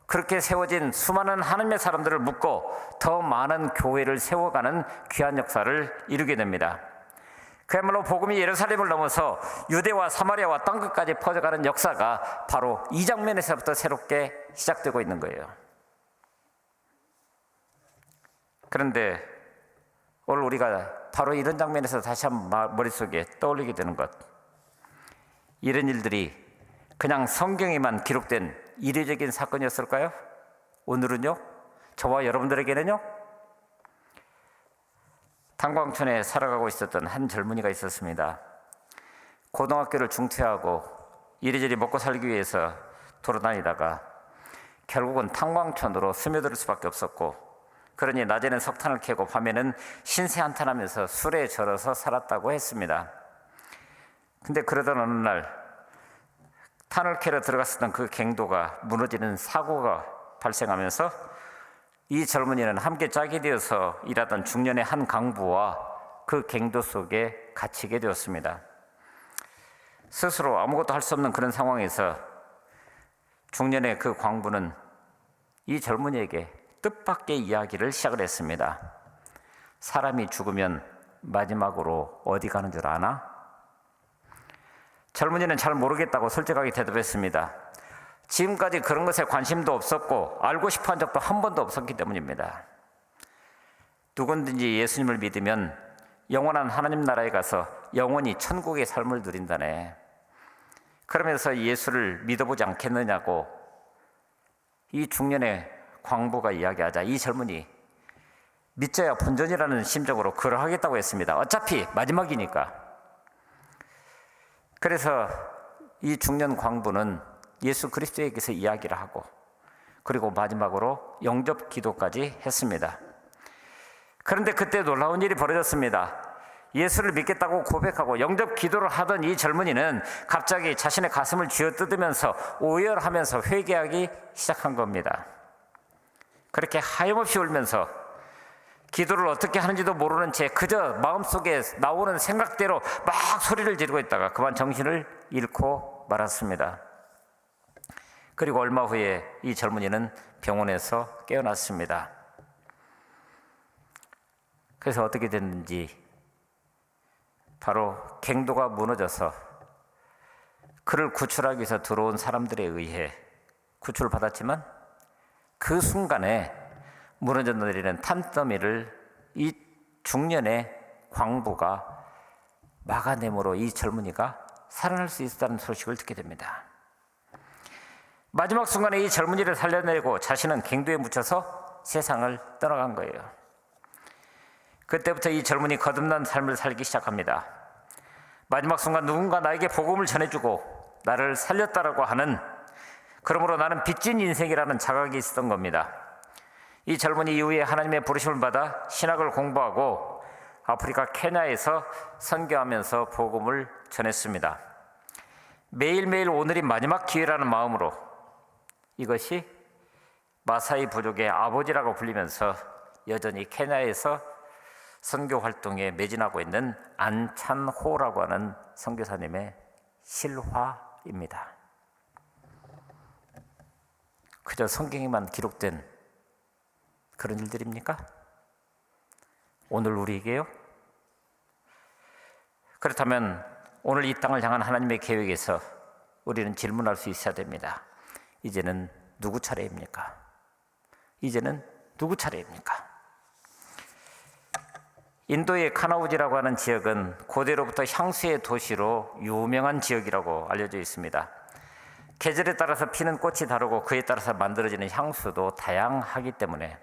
그렇게 세워진 수많은 하나님의 사람들을 묶고 더 많은 교회를 세워가는 귀한 역사를 이루게 됩니다. 그야말로 복음이 예루살렘을 넘어서 유대와 사마리아와 땅끝까지 퍼져가는 역사가 바로 이 장면에서부터 새롭게 시작되고 있는 거예요. 그런데 오늘 우리가 바로 이런 장면에서 다시 한번 머릿속에 떠올리게 되는 것, 이런 일들이 그냥 성경에만 기록된 이례적인 사건이었을까요? 오늘은요? 저와 여러분들에게는요? 탄광촌에 살아가고 있었던 한 젊은이가 있었습니다. 고등학교를 중퇴하고 이리저리 먹고 살기 위해서 돌아다니다가 결국은 탄광촌으로 스며들 수밖에 없었고, 그러니 낮에는 석탄을 캐고 밤에는 신세 한탄하면서 술에 절어서 살았다고 했습니다. 근데 그러던 어느 날 탄을 캐러 들어갔었던 그 갱도가 무너지는 사고가 발생하면서 이 젊은이는 함께 짝이 되어서 일하던 중년의 한 강부와 그 갱도 속에 갇히게 되었습니다. 스스로 아무것도 할 수 없는 그런 상황에서 중년의 그 광부는 이 젊은이에게 뜻밖의 이야기를 시작을 했습니다. 사람이 죽으면 마지막으로 어디 가는 줄 아나? 젊은이는 잘 모르겠다고 솔직하게 대답했습니다. 지금까지 그런 것에 관심도 없었고 알고 싶어 한 적도 한 번도 없었기 때문입니다. 누구든지 예수님을 믿으면 영원한 하나님 나라에 가서 영원히 천국의 삶을 누린다네. 그러면서 예수를 믿어보지 않겠느냐고 이 중년의 광부가 이야기하자 이 젊은이 믿져야 본전이라는 심정으로 그러하겠다고 했습니다. 어차피 마지막이니까. 그래서 이 중년 광부는 예수 그리스도에게서 이야기를 하고 그리고 마지막으로 영접 기도까지 했습니다. 그런데 그때 놀라운 일이 벌어졌습니다. 예수를 믿겠다고 고백하고 영접 기도를 하던 이 젊은이는 갑자기 자신의 가슴을 쥐어뜯으면서 오열하면서 회개하기 시작한 겁니다. 그렇게 하염없이 울면서 기도를 어떻게 하는지도 모르는 채 그저 마음속에 나오는 생각대로 막 소리를 지르고 있다가 그만 정신을 잃고 말았습니다. 그리고 얼마 후에 이 젊은이는 병원에서 깨어났습니다. 그래서 어떻게 됐는지, 바로 갱도가 무너져서 그를 구출하기 위해서 들어온 사람들에 의해 구출받았지만 그 순간에 무너져 내리는 탄더미를 이 중년의 광부가 막아내므로 이 젊은이가 살아날 수 있었다는 소식을 듣게 됩니다. 마지막 순간에 이 젊은이를 살려내고 자신은 갱도에 묻혀서 세상을 떠나간 거예요. 그때부터 이 젊은이 거듭난 삶을 살기 시작합니다. 마지막 순간 누군가 나에게 복음을 전해주고 나를 살렸다라고 하는, 그러므로 나는 빚진 인생이라는 자각이 있었던 겁니다. 이 젊은이 이후에 하나님의 부르심을 받아 신학을 공부하고 아프리카 케냐에서 선교하면서 복음을 전했습니다. 매일매일 오늘이 마지막 기회라는 마음으로 이것이 마사이 부족의 아버지라고 불리면서 여전히 케냐에서 선교 활동에 매진하고 있는 안찬호라고 하는 선교사님의 실화입니다. 그저 성경에만 기록된 그런 일들입니까? 오늘 우리에게요? 그렇다면 오늘 이 땅을 향한 하나님의 계획에서 우리는 질문할 수 있어야 됩니다. 이제는 누구 차례입니까? 이제는 누구 차례입니까? 인도의 카나우지라고 하는 지역은 고대로부터 향수의 도시로 유명한 지역이라고 알려져 있습니다. 계절에 따라서 피는 꽃이 다르고 그에 따라서 만들어지는 향수도 다양하기 때문에,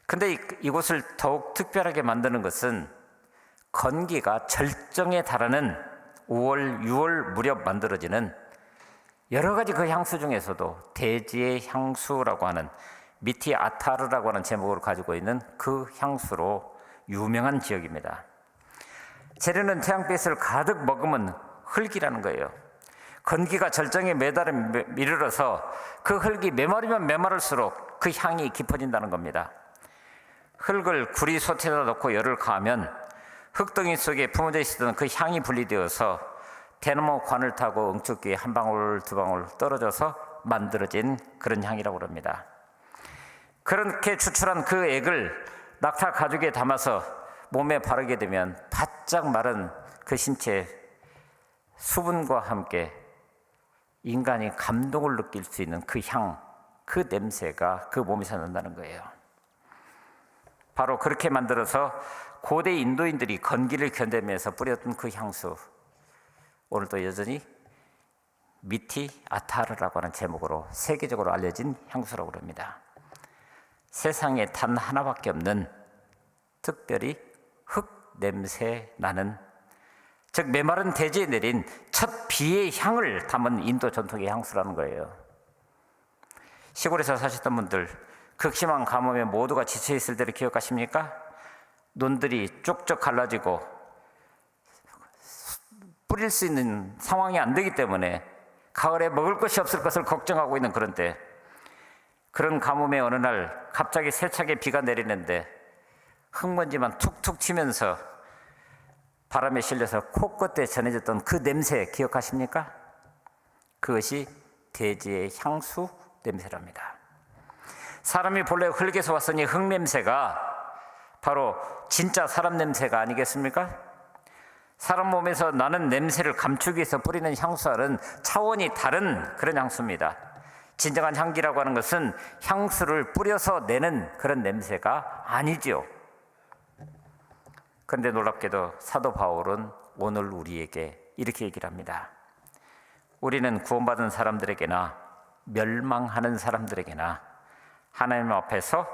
근데 이곳을 더욱 특별하게 만드는 것은 건기가 절정에 달하는 5월, 6월 무렵 만들어지는 여러 가지 그 향수 중에서도 대지의 향수라고 하는 미티 아타르라고 하는 제목을 가지고 있는 그 향수로 유명한 지역입니다. 재료는 태양빛을 가득 머금은 흙이라는 거예요. 건기가 절정에 이르러서 그 흙이 메마르면 메마를수록 그 향이 깊어진다는 겁니다. 흙을 구리솥에다 넣고 열을 가하면 흙덩이 속에 품어져 있었던 그 향이 분리되어서 대나무 관을 타고 응축기에 한 방울 두 방울 떨어져서 만들어진 그런 향이라고 합니다. 그렇게 추출한 그 액을 낙타 가죽에 담아서 몸에 바르게 되면 바짝 마른 그 신체 수분과 함께 인간이 감동을 느낄 수 있는 그 향, 그 냄새가 그 몸에서 난다는 거예요. 바로 그렇게 만들어서 고대 인도인들이 건기를 견디면서 뿌렸던 그 향수, 오늘도 여전히 미티 아타르라고 하는 제목으로 세계적으로 알려진 향수라고 합니다. 세상에 단 하나밖에 없는 특별히 흙 냄새 나는, 즉 메마른 대지에 내린 첫 비의 향을 담은 인도 전통의 향수라는 거예요. 시골에서 사셨던 분들, 극심한 가뭄에 모두가 지쳐 있을 때를 기억하십니까? 논들이 쪽쪽 갈라지고 뿌릴 수 있는 상황이 안 되기 때문에 가을에 먹을 것이 없을 것을 걱정하고 있는 그런 때, 그런 가뭄의 어느 날 갑자기 세차게 비가 내리는데 흙먼지만 툭툭 치면서 바람에 실려서 코끝에 전해졌던 그 냄새 기억하십니까? 그것이 대지의 향수 냄새랍니다. 사람이 본래 흙에서 왔으니 흙 냄새가 바로 진짜 사람 냄새가 아니겠습니까? 사람 몸에서 나는 냄새를 감추기 위해서 뿌리는 향수와는 차원이 다른 그런 향수입니다. 진정한 향기라고 하는 것은 향수를 뿌려서 내는 그런 냄새가 아니지요. 그런데 놀랍게도 사도 바울은 오늘 우리에게 이렇게 얘기를 합니다. 우리는 구원받은 사람들에게나 멸망하는 사람들에게나 하나님 앞에서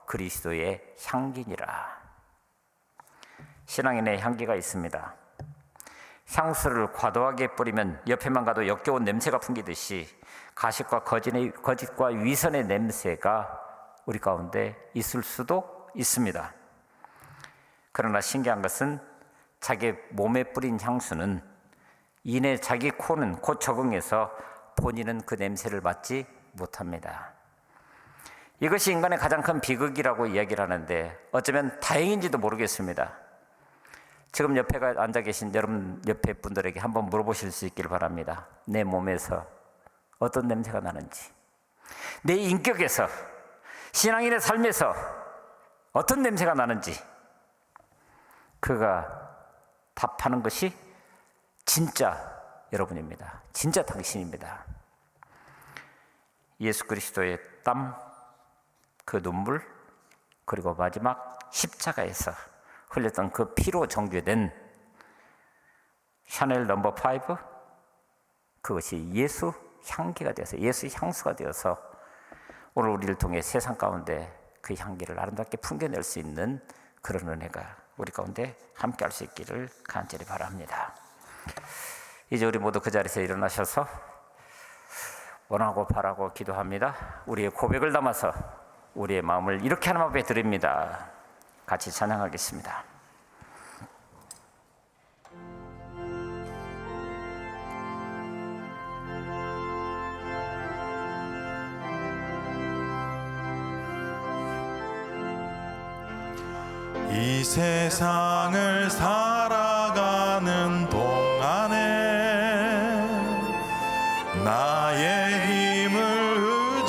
그리스도의 향기니라. 신앙인의 향기가 있습니다. 향수를 과도하게 뿌리면 옆에만 가도 역겨운 냄새가 풍기듯이 가식과 거짓과 위선의 냄새가 우리 가운데 있을 수도 있습니다. 그러나 신기한 것은 자기 몸에 뿌린 향수는 이내 자기 코는 곧 적응해서 본인은 그 냄새를 맡지 못합니다. 이것이 인간의 가장 큰 비극이라고 이야기를 하는데 어쩌면 다행인지도 모르겠습니다. 지금 옆에 앉아 계신 여러분 옆에 분들에게 한번 물어보실 수 있기를 바랍니다. 내 몸에서 어떤 냄새가 나는지, 내 인격에서, 신앙인의 삶에서 어떤 냄새가 나는지, 그가 답하는 것이 진짜 여러분입니다. 진짜 당신입니다. 예수 그리스도의 땀, 그 눈물, 그리고 마지막 십자가에서 흘렸던 그 피로 정죄된 샤넬 넘버 5, 그것이 예수 향기가 되어서, 예수 향수가 되어서 오늘 우리를 통해 세상 가운데 그 향기를 아름답게 풍겨낼 수 있는 그런 은혜가 우리 가운데 함께 할 수 있기를 간절히 바랍니다. 이제 우리 모두 그 자리에서 일어나셔서 원하고 바라고 기도합니다. 우리의 고백을 담아서 우리의 마음을 이렇게 하나님 앞에 드립니다. 같이 찬양하겠습니다. 이 세상을 살아가는 동안에 나의 힘을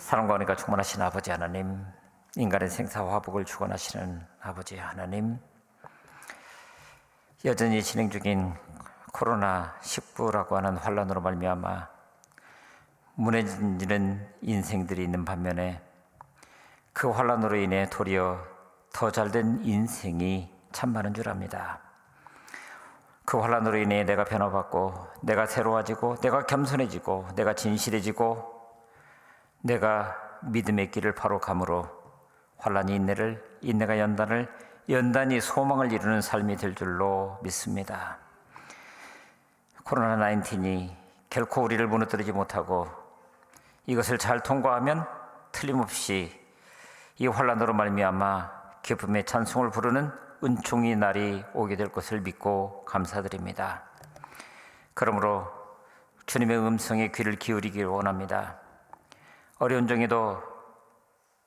사랑과 은혜가 충만하신 아버지 하나님, 인간의 생사와 화복을 주관하시는 아버지 하나님, 여전히 진행 중인 코로나19라고 하는 환란으로 말미암아 무너지는 인생들이 있는 반면에 그 환란으로 인해 도리어 더 잘된 인생이 참 많은 줄 압니다. 그 환란으로 인해 내가 변화받고, 내가 새로워지고, 내가 겸손해지고, 내가 진실해지고, 내가 믿음의 길을 바로 감으로 환란이 인내를, 인내가 연단을, 연단이 소망을 이루는 삶이 될 줄로 믿습니다. 코로나19이 결코 우리를 무너뜨리지 못하고 이것을 잘 통과하면 틀림없이 이 환란으로 말미암아 기쁨의 찬송을 부르는 은총의 날이 오게 될 것을 믿고 감사드립니다. 그러므로 주님의 음성에 귀를 기울이길 원합니다. 어려운 중에도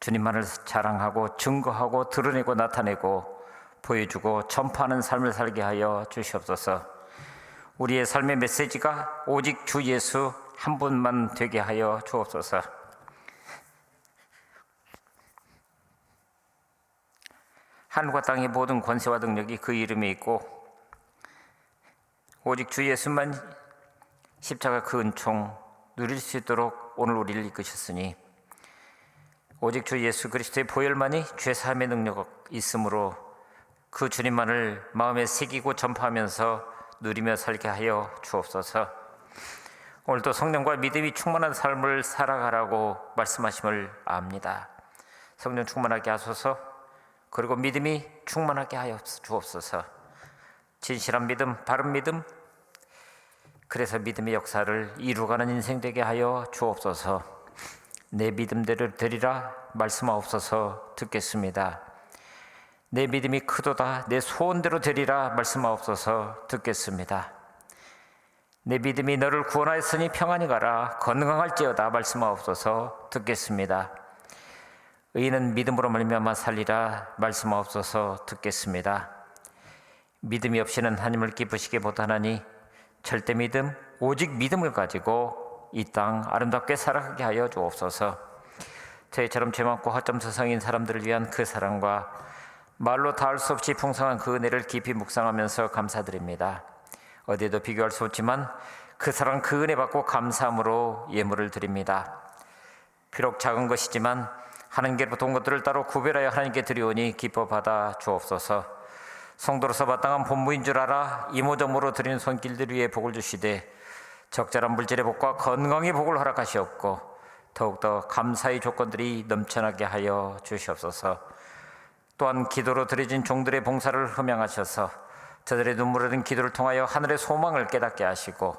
주님만을 자랑하고 증거하고 드러내고 나타내고 보여주고 전파하는 삶을 살게 하여 주시옵소서. 우리의 삶의 메시지가 오직 주 예수 한 분만 되게 하여 주옵소서. 하늘과 땅의 모든 권세와 능력이 그 이름에 있고 오직 주 예수만 십자가 그 은총 누릴 수 있도록 오늘 우리를 이끄셨으니 오직 주 예수 그리스도의 보혈만이 죄사함의 능력 있으므로 그 주님만을 마음에 새기고 전파하면서 누리며 살게 하여 주옵소서. 오늘도 성령과 믿음이 충만한 삶을 살아가라고 말씀하심을 압니다. 성령 충만하게 하소서. 그리고 믿음이 충만하게 하여 주옵소서. 진실한 믿음, 바른 믿음, 그래서 믿음의 역사를 이루어가는 인생 되게 하여 주옵소서. 내 믿음대로 되리라 말씀하옵소서. 듣겠습니다. 내 믿음이 크도다 내 소원대로 되리라 말씀하옵소서. 듣겠습니다. 내 믿음이 너를 구원하였으니 평안히 가라 건강할지어다 말씀하옵소서. 듣겠습니다. 의인은 믿음으로 말미암아 살리라 말씀하옵소서. 듣겠습니다. 믿음이 없이는 하나님을 기쁘시게 못하나니 절대 믿음 오직 믿음을 가지고 이 땅 아름답게 살아가게 하여 주옵소서. 저희처럼 죄 많고 허점 서성인 사람들을 위한 그 사랑과 말로 닿을 수 없이 풍성한 그 은혜를 깊이 묵상하면서 감사드립니다. 어디에도 비교할 수 없지만 그 사랑 그 은혜 받고 감사함으로 예물을 드립니다. 비록 작은 것이지만 하나님께로부터 온 것들을 따로 구별하여 하나님께 드리오니 기뻐 받아 주옵소서. 성도로서 마땅한 본무인 줄 알아 이모저모로 드리는 손길들 위에 복을 주시되 적절한 물질의 복과 건강의 복을 허락하시옵고 더욱더 감사의 조건들이 넘쳐나게 하여 주시옵소서. 또한 기도로 드려진 종들의 봉사를 흠양하셔서 저들의 눈물 흘린 기도를 통하여 하늘의 소망을 깨닫게 하시고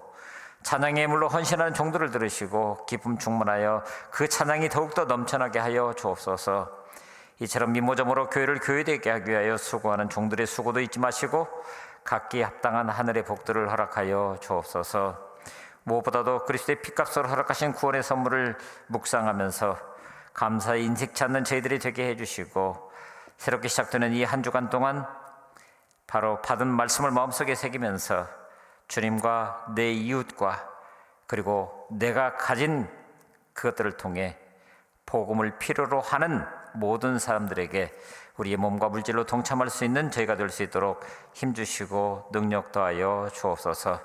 찬양의 예물로 헌신하는 종들을 들으시고 기쁨 충만하여 그 찬양이 더욱더 넘쳐나게 하여 주옵소서. 이처럼 미모점으로 교회를 교회되게 하기 위하여 수고하는 종들의 수고도 잊지 마시고 각기 합당한 하늘의 복들을 허락하여 주옵소서. 무엇보다도 그리스도의 피값으로 허락하신 구원의 선물을 묵상하면서 감사의 인색치 않는 저희들이 되게 해주시고 새롭게 시작되는 이 한 주간 동안 바로 받은 말씀을 마음속에 새기면서 주님과 내 이웃과 그리고 내가 가진 그것들을 통해 복음을 필요로 하는 모든 사람들에게 우리의 몸과 물질로 동참할 수 있는 저희가 될 수 있도록 힘주시고 능력 더하여 주옵소서.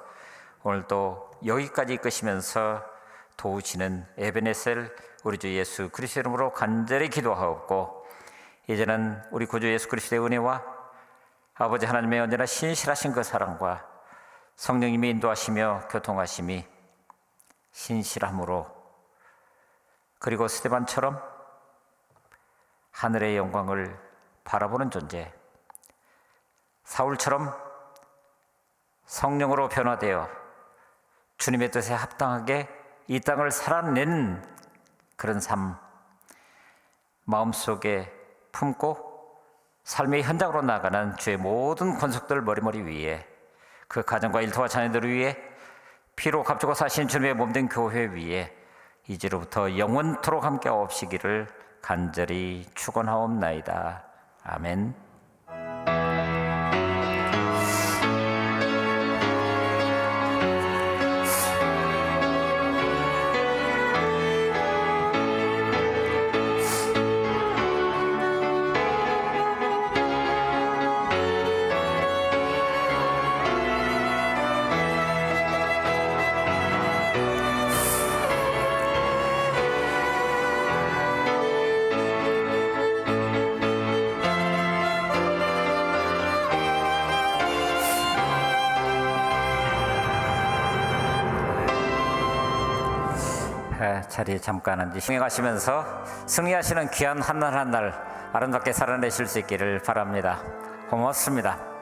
오늘도 여기까지 이끄시면서 도우시는 에베네셀 우리 주 예수 그리스도 이름으로 간절히 기도하옵고 이제는 우리 구주 예수 그리스도의 은혜와 아버지 하나님의 언제나 신실하신 그 사랑과 성령님이 인도하시며 교통하심이 신실함으로 그리고 스데반처럼 하늘의 영광을 바라보는 존재, 사울처럼 성령으로 변화되어 주님의 뜻에 합당하게 이 땅을 살아내는 그런 삶 마음속에 품고 삶의 현장으로 나가는 주의 모든 권속들 머리머리 위에 그 가정과 일터와 자녀들을 위해 피로 값주고 사신 주님의 몸된 교회 위에 이제로부터 영원토록 함께하옵시기를 간절히 축원하옵나이다. 아멘. 자리에 잠깐 앉으시고 승리하시면서 승리하시는 귀한 한 날 한 날 아름답게 살아내실 수 있기를 바랍니다. 고맙습니다.